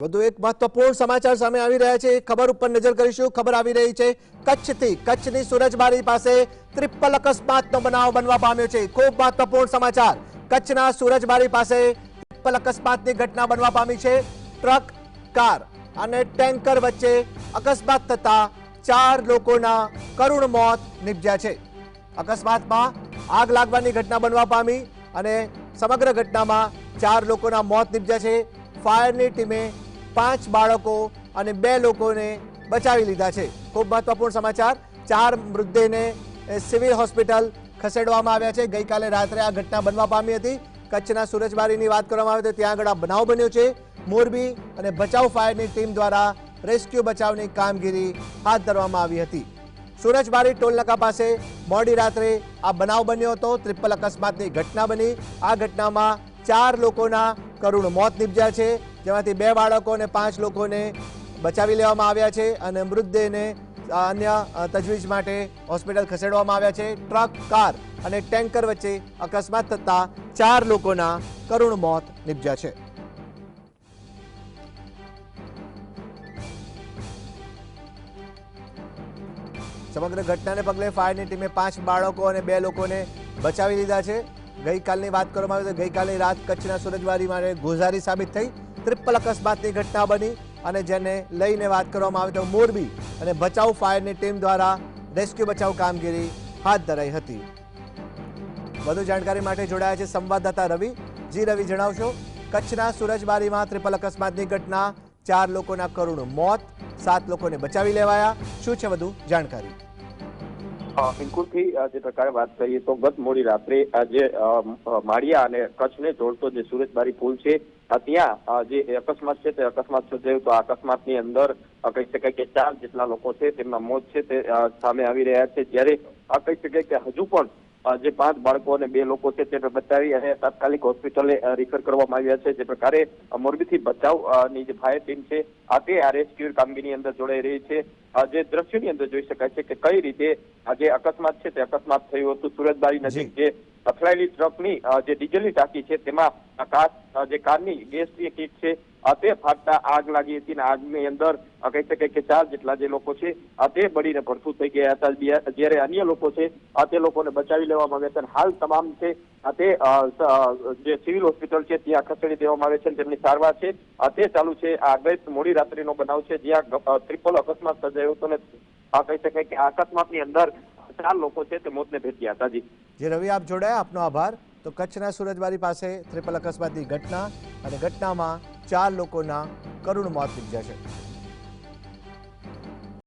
વધુ એક મહત્વપૂર્ણ સમાચાર સામે આવી રહ્યા છે। ખબર ઉપર નજર કરીશું। ખબર આવી રહી છે કચ્છથી। કચ્છની સુરજબારી પાસે ટ્રિપલ અકસ્માતનો બનાવ બનવા પામ્યો છે। ખૂબ મહત્વપૂર્ણ સમાચાર। કચ્છના સુરજબારી પાસે ટ્રિપલ અકસ્માતની ઘટના બનવા પામી છે। ટ્રક, કાર અને ટેન્કર વચ્ચે અકસ્માત થતા 4 લોકોના કરુણ મોત નિપજ્યા છે। અકસ્માતમાં આગ લાગવાની ઘટના બનવા પામી અને સમગ્ર ઘટનામાં 4 લોકોના મોત નિપજ્યા છે। ફાયરની ટીમે 5 બાળકો અને 2 લોકોને બચાવી લીધા છે। ખૂબ મહત્વપૂર્ણ સમાચાર। 4 મૃતદેહને સિવિલ હોસ્પિટલ ખસેડવામાં આવ્યા છે। ગઈકાલે રાત્રે આ ઘટના બનવા પામી હતી। કચ્છના સુરજબારીની વાત કરવામાં આવે તો ત્યાં આગળ આ બનાવ બન્યો છે। મોરબી અને ભચાઉ ફાયરની ટીમ દ્વારા રેસ્ક્યુ બચાવની કામગીરી હાથ ધરવામાં આવી હતી। સુરજબારી ટોલનાકા પાસે મોડી રાત્રે આ બનાવ બન્યો હતો। ટ્રિપલ અકસ્માતની ઘટના બની। આ ઘટનામાં 4 લોકોના કરુણ મોત નિપજ્યા છે, જેમાંથી 2 બાળકો અને 5 લોકોને બચાવી લેવામાં આવ્યા છે અને મૃતદેહને અન્ય તજવીજ માટે હોસ્પિટલ ખસેડવામાં આવ્યા છે। ટ્રક, કાર અને ટેન્કર વચ્ચે અકસ્માત થતા 4 લોકોના કરુણ મોત નિપજ્યા છે। સમગ્ર ઘટનાને પગલે ફાયરની ટીમે 5 બાળકો અને 2 લોકોને બચાવી લીધા છે। ગઈકાલની વાત કરવામાં આવે તો ગઈકાલે રાત કચ્છના સુરજબારી માટે ગોઝારી સાબિત થઈ। ટ્રિપલ અકસ્માતની ઘટના બની અને જેને લઈને વાત કરવામાં આવે તો મોરબી અને ભચાઉ ફાયરની ટીમ દ્વારા રેસ્ક્યુ બચાવ કામગીરી હાથ ધરાઈ હતી। વધુ જાણકારી માટે જોડાયા છે સંવાદદાતા રવિ। જી રવિ, જણાવશો કચ્છના સુરજબારીમાં ટ્રિપલ અકસ્માતની ઘટના, 4 લોકોના કરુણ મોત, 7 લોકોને બચાવી લેવાયા, શું છે વધુ જાણકારી? બિલકુલથી જે પ્રકારે વાત કરીએ તો ગત મોડી રાત્રે જે માળિયા અને કચ્છને જોડતો જે સુરજબારી પુલ છે ત્યાં જે અકસ્માત છે તે અકસ્માત સર્જાયો। તો આ અકસ્માતની અંદર કહી શકાય કે 4 જેટલા લોકો છે તેમના મોત છે તે સામે આવી રહ્યા છે। જ્યારે કહી શકાય કે હજુ પણ જે 5 બાળકો અને 2 લોકો છે તેને બચાવી અને તાત્કાલિક હોસ્પિટલે રિફર કરવામાં આવ્યા છે। જે પ્રકારે મોરબીથી બચાવની જે ફાયર ટીમ છે તે આ રેસ્ક્યુ કામગીરીની અંદર જોડાઈ રહી છે। જે દ્રશ્યોની અંદર જોઈ શકાય છે કે કઈ રીતે જે અકસ્માત છે તે અકસ્માત થયું હતું। સુરજબારી નજીક જે અથડાયેલી ટ્રકની જે ડીઝલની ટાંકી છે તેમાં જે કારની ગેસની કીટ છે તે ફાટતા આગ લાગી હતી અને આગની અંદર કહી શકાય કે 4 જેટલા જે લોકો છે તે બળીને ભડથું થઈ ગયા હતા। જ્યારે અન્ય લોકો છે તે લોકોને બચાવી લેવામાં આવ્યા છે। હાલ તમામ છે તે જે સિવિલ હોસ્પિટલ છે ત્યાં ખસેડી દેવામાં આવે છે। તેમની સારવાર છે તે ચાલુ છે। આ ગત મોડી રાત્રિનો બનાવ છે જ્યાં ટ્રિપલ અકસ્માત સર્જાયો હતો અને કહી શકાય કે આ અકસ્માતની અંદર 4 લોકો છે તે મોતને ભેટ્યા હતા। જી રવિ, આપ જોડાયા, આપનો આભાર। તો કચ્છના સુરજબારી પાસે ટ્રિપલ અકસ્માતની ઘટના અને ઘટનામાં 4 લોકોના કરુણ મોત નિપજ્યા છે।